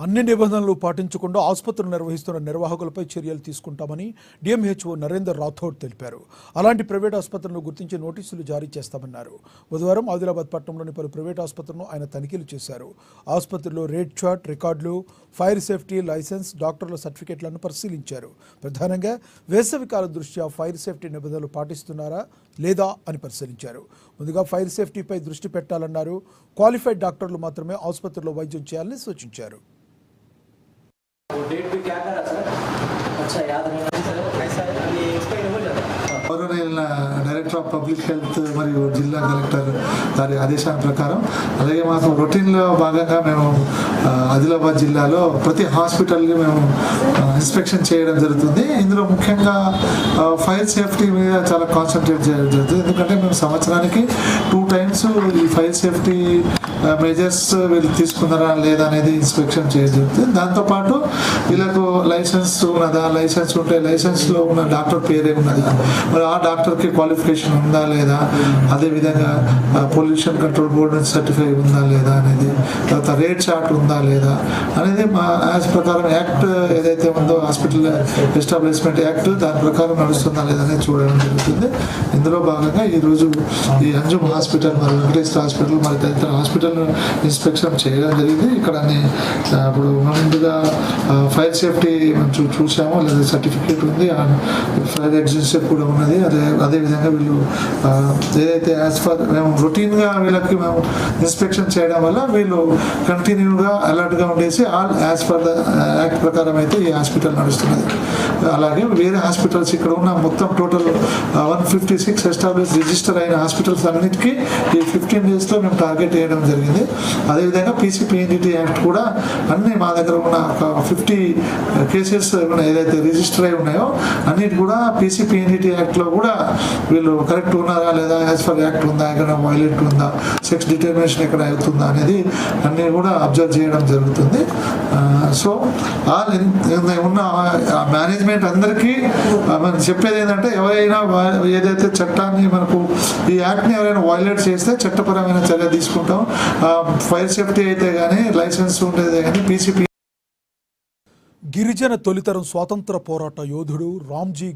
అన్ని నిబంధనలు పాటించకుండా ఆసుపత్రులు నిర్వహిస్తున్న నిర్వాహకులపై చర్యలు తీసుకుంటామని డిఎంహెచ్ఓ నరేందర్ రాథోడ్ తెలిపారు. అలాంటి ప్రైవేట్ ఆసుపత్రులను గుర్తించి నోటీసులు జారీ చేస్తామన్నారు. బుధవారం ఆదిలాబాద్ పట్టణంలోని పలు ప్రైవేట్ ఆసుపత్రులను ఆయన తనిఖీలు చేశారు. ఆసుపత్రుల్లో రేట్ చార్ట్, రికార్డులు, ఫైర్ సేఫ్టీ లైసెన్స్, డాక్టర్ల సర్టిఫికెట్లను పరిశీలించారు. ప్రధానంగా వేసవికాల దృష్ట్యా ఫైర్ సేఫ్టీ నిబంధనలు పాటిస్తున్నారా లేదా అని పరిశీలించారు. ముందుగా ఫైర్ సేఫ్టీపై దృష్టి పెట్టాలన్నారు. క్వాలిఫైడ్ డాక్టర్లు మాత్రమే ఆసుపత్రిలో వైద్యం చేయాలని సూచించారు. डेट पे क्या करा सर? अच्छा याद नहीं सर, ऐसा ये एक्सप्लेन हो जाता है. డైరెక్టర్ ఆఫ్ పబ్లిక్ హెల్త్ మరియు జిల్లా కలెక్టర్ గారి ఆదేశాల ప్రకారం అలాగే మాకు రొటీన్లో భాగంగా మేము ఆదిలాబాద్ జిల్లాలో ప్రతి హాస్పిటల్ని మేము ఇన్స్పెక్షన్ చేయడం జరుగుతుంది. ఇందులో ముఖ్యంగా ఫైర్ సేఫ్టీ మీద చాలా కాన్సన్ట్రేట్ చేయడం జరుగుతుంది. ఎందుకంటే మేము సంవత్సరానికి 2 times ఈ ఫైర్ సేఫ్టీ మెజర్స్ వీళ్ళు తీసుకున్నారా లేదా అనేది ఇన్స్పెక్షన్ చేయడం జరుగుతుంది. దాంతోపాటు వీళ్ళకు లైసెన్స్ ఉన్నదా, లైసెన్స్ ఉంటే లైసెన్స్లో ఉన్న డాక్టర్ పేరే ఉన్నదా, మరి ఆ డాక్టర్కి క్వాలిఫికేషన్ ఉందా లేదా, అదేవిధంగా పొల్యూషన్ కంట్రోల్ బోర్డు నుంచి సర్టిఫై ఉందా లేదా అనేది, తర్వాత రేట్ చార్ట్ ఉందా లేదా అనేది మా యాజ్ ప్రకారం యాక్ట్ ఏదైతే ఉందో హాస్పిటల్ ఎస్టాబ్లిష్మెంట్ యాక్ట్ దాని ప్రకారం నడుస్తుందా లేదా అనేది చూడడం జరుగుతుంది. ఇందులో భాగంగా ఈరోజు ఈ అంజుమ్ హాస్పిటల్ మరి వెంకటేశ్వర హాస్పిటల్ మరి తదితర హాస్పిటల్ ఇన్స్పెక్షన్ చేయడం జరిగింది. ఇక్కడ ఇప్పుడు ముందుగా ఫైర్ సేఫ్టీ చూసాము, లేదా సర్టిఫికేట్ ఉంది, ఫైర్ ఎగ్జిస్టర్ కూడా ఉన్నది. అదేవిధంగా వీళ్ళు ఏదైతే యాజ్ ఫర్ మేము రొటీన్గా వీళ్ళకి మేము ఇన్స్పెక్షన్ చేయడం వల్ల వీళ్ళు కంటిన్యూగా అలర్ట్గా ఉండేసి all as for the act ప్రకారం అయితే ఈ హాస్పిటల్ నడుస్తున్నది. అలాగే వేరే హాస్పిటల్స్ ఇక్కడ ఉన్న మొత్తం టోటల్ 156 ఎస్టాబ్లిష్ రిజిస్టర్ అయిన హాస్పిటల్స్ అన్నిటికీ ఈ 15 daysలో మేము టార్గెట్ చేయడం జరిగింది. అదేవిధంగా పీసీపీఎన్డీటీ యాక్ట్ కూడా అన్ని మా దగ్గర ఉన్న ఒక 50 కేసెస్ ఏదైతే రిజిస్టర్ అయి ఉన్నాయో అన్నిటి కూడా పీసీపీఎన్డీటీ యాక్ట్లో కూడా వీళ్ళు కరెక్ట్ ఉన్నారా లేదా, యాజ్ ఫర్ యాక్ట్ ఉందా, ఎక్కడ వైలెంట్ ఉందా, సెక్స్ డిటర్మినేషన్ ఎక్కడ అవుతుందా అనేది అన్నీ కూడా అబ్జర్వ్ చేయడం జరుగుతుంది. సో ఉన్న మేనేజ్మెంట్ అందరికీ మనం చెప్పేది ఏంటంటే ఎవరైనా ఏదైతే చట్టాన్ని మనకు ఈ యాక్ట్ని ఎవరైనా వైలేట్ చేస్తే చట్టపరమైన చర్య తీసుకుంటాం. ఫైర్ సేఫ్టీ అయితే కానీ లైసెన్స్ ఉండేది కానీ పీసీపీ. గిరిజన తొలితరం స్వాతంత్ర పోరాట యోధుడు రామ్జీ